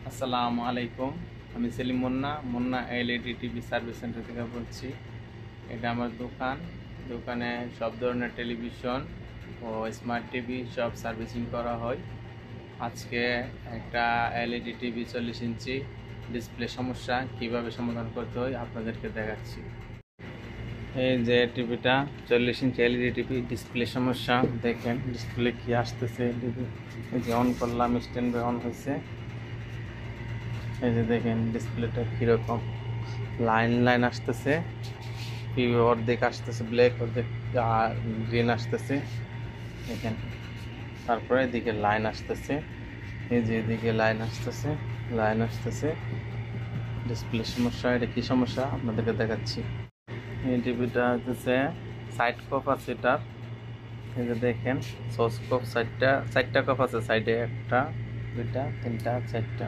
আসসালামু আলাইকুম। আমি Selim Munna Munna LED TV service centre থেকে বলছি। এটা আমার দোকান। দোকানে সব ধরনের টেলিভিশন ও স্মার্ট টিভি সব সার্ভিসিং করা হয়। আজকে একটা এলইডি টিভি 40 ইঞ্চি ডিসপ্লে সমস্যা কিভাবে সমাধান করতে হয় আপনাদেরকে দেখাচ্ছি। এই যে টিভিটা 40 ইঞ্চি এলইডি টিভি ডিসপ্লে সমস্যা, দেখেন ডিসপ্লে কি আসতেছে। এই যে অন করলাম, স্ট্যান্ড বাই অন হয়েছে। এই যে দেখেন ডিসপ্লেটা কীরকম লাইন লাইন আসতেছে, অর্ধেক আসতেছে ব্ল্যাক, অর্ধেক গ্রিন আসতেছে দেখেন। তারপরে এদিকে লাইন আসতেছে, এই যে এদিকে লাইন আসতেছে। ডিসপ্লে সমস্যা। এটা কি সমস্যা আপনাদেরকে দেখাচ্ছি। এই টিভিটা হচ্ছে সাইড কপ আছে এটার। এই যে দেখেন সস কপ চারটা কপ আছে সাইডে, একটা দুইটা তিনটা চারটা।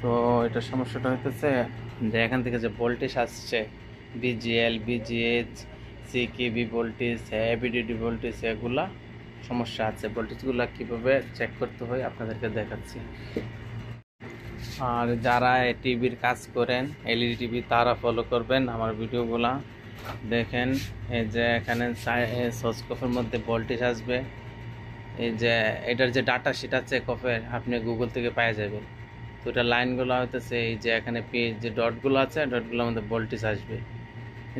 তো এটার সমস্যাটা হইতেছে যে এখান থেকে যে ভোল্টেজ আসছে BGL, BGH, CKB voltage, ABDD voltage, এগুলা সমস্যা আছে। ভোল্টেজগুলো কীভাবে চেক করতে হয় আপনাদেরকে দেখাচ্ছি। আর যারা টিভির কাজ করেন এলইডি টিভি, তারা ফলো করবেন আমার ভিডিওগুলা। দেখেন এই যে এখানে সসকপের মধ্যে ভোল্টেজ আসবে। এই যে এটার যে ডাটা শিট আছে কফের, আপনি গুগল থেকে পেয়ে যাবেন। তো এটা লাইনগুলো হইতেছে এই যে এখানে যে ডটগুলো আছে, ডটগুলোর মধ্যে ভোল্টেজ আসবে।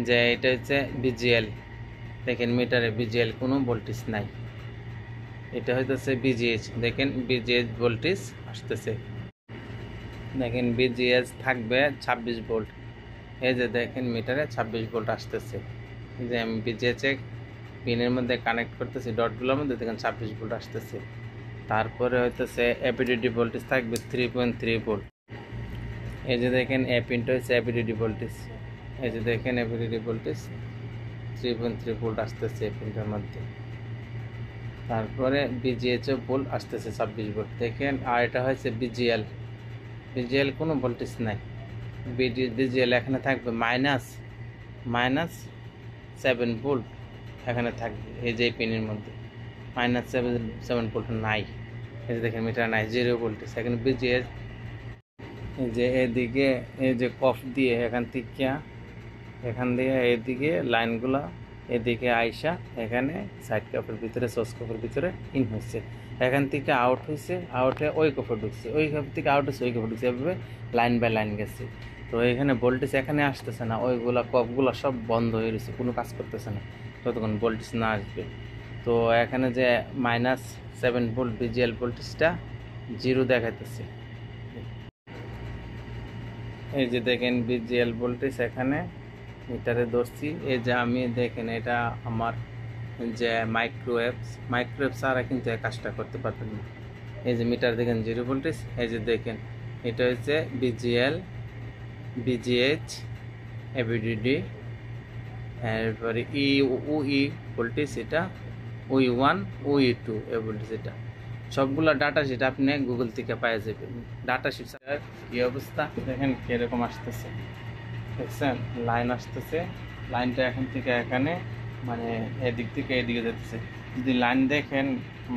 যে এটা হচ্ছে বিজিএল, দেখেন মিটারে বিজিএল কোনো ভোল্টেজ নাই। এটা হইতেছে বিজিএইচ, দেখেন বিজিএইচ ভোল্টেজ আসতেছে। দেখেন বিজিএইচ থাকবে 26 ভোল্ট। এই যে দেখেন মিটারে 26 ভোল্ট আসতেছে। যে আমি বিজিএইচে পিনের মধ্যে কানেক্ট করতেছি, ডটগুলোর মধ্যে দেখেন 26 ভোল্ট আসতেছে। তারপরে হইতেছে এপিডিডি ভোল্টেজ থাকবে 3.3 ভোল্ট। এই যে দেখেন এ পিনটা হচ্ছে এপিডিডি ভোল্টেজ। এই যে দেখেন এপিডিডি ভোল্টেজ 3.3 ভোল্ট আসতেছে এই পিনটার মধ্যে। তারপরে বিজিএইচ ভোল্ট আসতেছে 26 ভোল্ট দেখেন। আর এটা হচ্ছে বিজিএল, বিজিএল কোনো ভোল্টেজ নাই। বিজিএল এখানে থাকবে -7 ভোল্ট এখানে থাকবে। এই যে পিনের মধ্যে -7 ভোল্ট নাই। এই যে দেখেন মিটার নাই, 0 ভোল্টেজ। এখানে বিজিএস এই যে এদিকে এই যে কফ দিয়ে এখান দিয়ে এদিকে লাইনগুলা এদিকে আইসা এখানে সাইড কাপের ভিতরে সস কাপের ভিতরে ইন হয়েছে। এখান থেকে আউট হয়েছে, আউটে ওই কপে ঢুকছে, ওই কাপ থেকে আউট হয়েছে, ওই কপে ঢুকছে, এভাবে লাইন বাই লাইন গেছে। তো এখানে ভোল্টেজ এখানে আসতেছে না, ওইগুলা কপগুলো সব বন্ধ হয়ে গেছে, কোনো কাজ করতেছে না যতক্ষণ ভোল্টেজ না আসবে। তো এখানে যে -7 ভোল্ট বিজিএল ভোল্টেজটা 0 দেখাইতেছে। এই যে দেখেন বিজিএল ভোল্টেজ এখানে মিটারে ধরছি। এই যে আমি দেখেন এটা আমার যে মাইক্রোওয়েভ ছাড়া কিন্তু এই কাজটা করতে পারবেন না। এই যে মিটার দেখেন 0 ভোল্টেজ। এই যে দেখেন এটা হচ্ছে বিজিএল, বিজিএইচ, এবিডিডি, এরপরে ই ভোল্টেজ, এটা UI1 UI2 এ ভোল্টেজ। এটা সবগুলো ডাটা শিট আপনি গুগল থেকে পেয়ে যাবেন। ডাটা শিট কি অবস্থা দেখেন কিরকম আসতেছে, দেখছেন লাইন আসতেছে। লাইনটা এখান থেকে এখানে মানে এদিক থেকে এদিকে যেতেছে। যদি লাইন দেখেন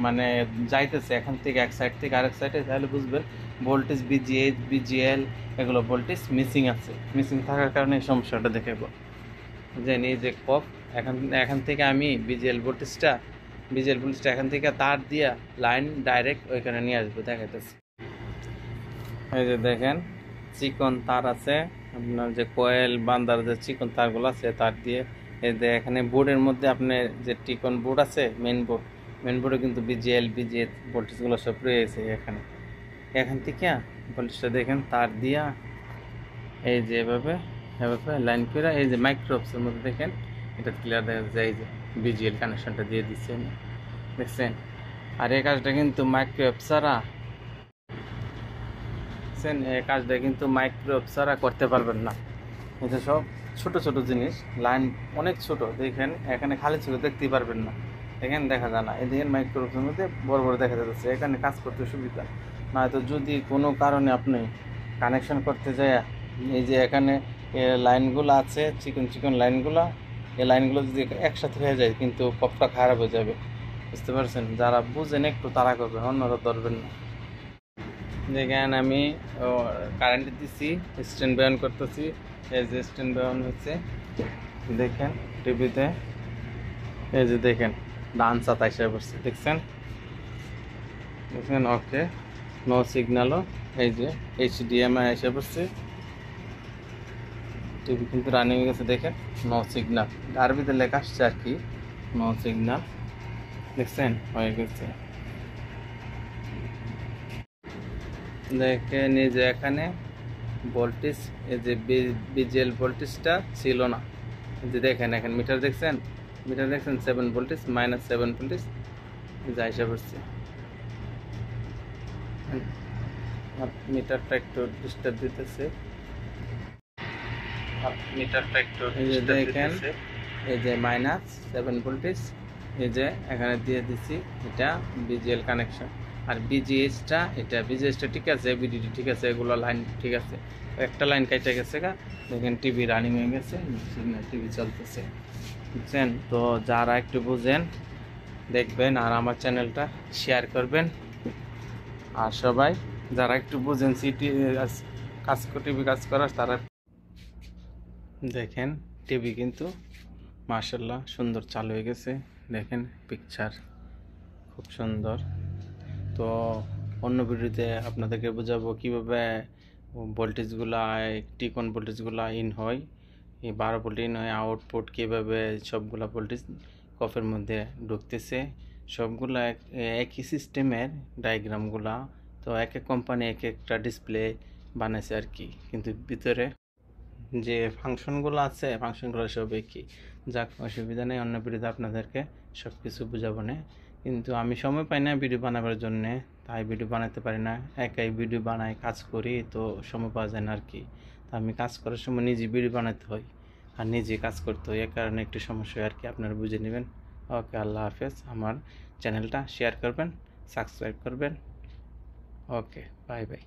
মানে যাইতেছে এখান থেকে এক সাইড থেকে আরেক সাইডে, তাহলে বুঝবেন ভোল্টেজ বিজিএইচ, বিজিএল এগুলো ভোল্টেজ মিসিং আছে। মিসিং থাকার কারণে এই সমস্যাটা দেখাবো। যে এই যে কপ এখান থেকে আমি বিজিএল ভোল্টেজটা এখান থেকে তার দিয়া লাইন ডাইরেক্ট ওইখানে নিয়ে আসবো, দেখাইতেছি। এই যে দেখেন চিকন তার আছে, আপনার যে কয়েল বান্দার যে চিকন তারগুলো আছে তার দিয়ে। এই যে এখানে বোর্ডের মধ্যে আপনার যে টিকন বোর্ড আছে, মেন বোর্ডে কিন্তু বিজিএল, বিজিএইচ ভোল্টেজগুলো সব রয়েছে এখানে। এখান থেকে ভোল্টেজটা দেখেন তার দিয়া এই যে এভাবে লাইন করে এই যে মাইক্রোওয়েভসের মধ্যে দেখেন এটা ক্লিয়ার দেখা যায়। এই যে বিজিএল কানেকশনটা দিয়ে দিচ্ছে আমি, দেখছেন। আর এই কাজটা কিন্তু মাইক্রোওয়েভ ছাড়া করতে পারবেন না। এটা সব ছোট ছোট জিনিস, লাইন অনেক ছোট। দেখেন এখানে খালি ছিল দেখতেই পারবেন না, দেখেন দেখা যায় না। এই দেখেন মাইক্রোওয়েভের মধ্যে বড় বড় দেখা যাচ্ছে, এখানে কাজ করতে সুবিধা। নয়তো যদি কোনো কারণে আপনি কানেকশন করতে যায়, এই যে এখানে লাইনগুলো আছে চিকন লাইনগুলো, এই লাইনগুলো যদি একসাথে হয়ে যায় কিন্তু কপটা খারাপ হয়ে যাবে, বুঝতে পারছেন। যারা বুঝেন একটু তারা করবেন, অন্যরা ধরবেন না। দেখেন আমি কারেন্ট দিচ্ছি, স্ট্যান্ড বাই অন করতেছি। এই যে স্ট্যান্ড বাই অন হচ্ছে, দেখেন টিভিতে। এই যে দেখেন ডান সাত আইসা পড়ছে, দেখছেন দেখছেন। ওকে, নো সিগন্যালও। এই যে HDMI এসে পড়ছে, টিভি কিন্তু রানিং হয়ে গেছে। দেখেন নো সিগন্যাল, আরবিতে লেখা আসছে আর কি, নো সিগন্যাল। দেখছেন হয়ে গেছে। দেখেন এই যে এখানে ভোল্টেজ, এই যে বিজিএল ভোল্টেজটা ছিল না। এই যে দেখেন এখন মিটার দেখছেন, মিটার দেখছেন 7 ভোল্টেজ, -7 ভোল্টেজ যা হিসাব হচ্ছে। মিটারটা একটু ডিস্টার্ব দিতেছে, মিটারটা একটু ডিস্টার্ব দিতেছে। এই যে -7 ভোল্টেজ, এই যে এখানে দিয়ে দিছি, এটা বিজিএল কানেকশন। আর বিজিএসটা, এটা বিজিএসটা ঠিক আছে, বিডিডি ঠিক আছে, এগুলো লাইন ঠিক আছে। একটা লাইন কেটে গেছে গা, দেখেন টিভি রানিং হয়ে গেছে, সিগন্যাল টিভি চলতেছে, বুঝছেন? তো যারা একটু বুঝেন দেখবেন, আর আমার চ্যানেলটা শেয়ার করবেন। আর সবাই যারা একটু বুঝেন সিটি কাজ টিভি কাজ করার, তারা দেখেন টিভি কিন্তু মাশাআল্লাহ সুন্দর চালু হয়ে গেছে। দেখেন পিকচার খুব সুন্দর। তো অন্য ভিডিওতে আপনাদেরকে বোঝাবো কীভাবে ভোল্টেজগুলো, টিকন ভোল্টেজগুলো ইন হয়, এই 12 ভোল্ট ইন হয়, আউটপুট কীভাবে সবগুলা ভোল্টেজ কফের মধ্যে ঢুকতেছে, সবগুলা একই সিস্টেমের ডায়াগ্রামগুলা। তো এক এক কোম্পানি এক একটা ডিসপ্লে বানাইছে আর কি, কিন্তু ভিতরে যে ফাংশনগুলো আছে ফাংশনগুলো সব একই। যাক, অসুবিধা নেই, অন্য ভিডিওতে আপনাদেরকে সব কিছু বুঝাবো না। কিন্তু আমি সময় পাই না ভিডিও বানাবার জন্যে, তাই ভিডিও বানাতে পারি না। একাই ভিডিও বানাই, কাজ করি, তো সময় পাওয়া যায় না আর কি। তা আমি কাজ করার সময় নিজে ভিডিও বানাতে হয় আর নিজে কাজ করতে হয়, এ কারণে একটু সমস্যা হয় আর কি, আপনারা বুঝে নেবেন। ওকে, আল্লাহ হাফেজ। আমার চ্যানেলটা শেয়ার করবেন, সাবস্ক্রাইব করবেন। ওকে, বাই বাই।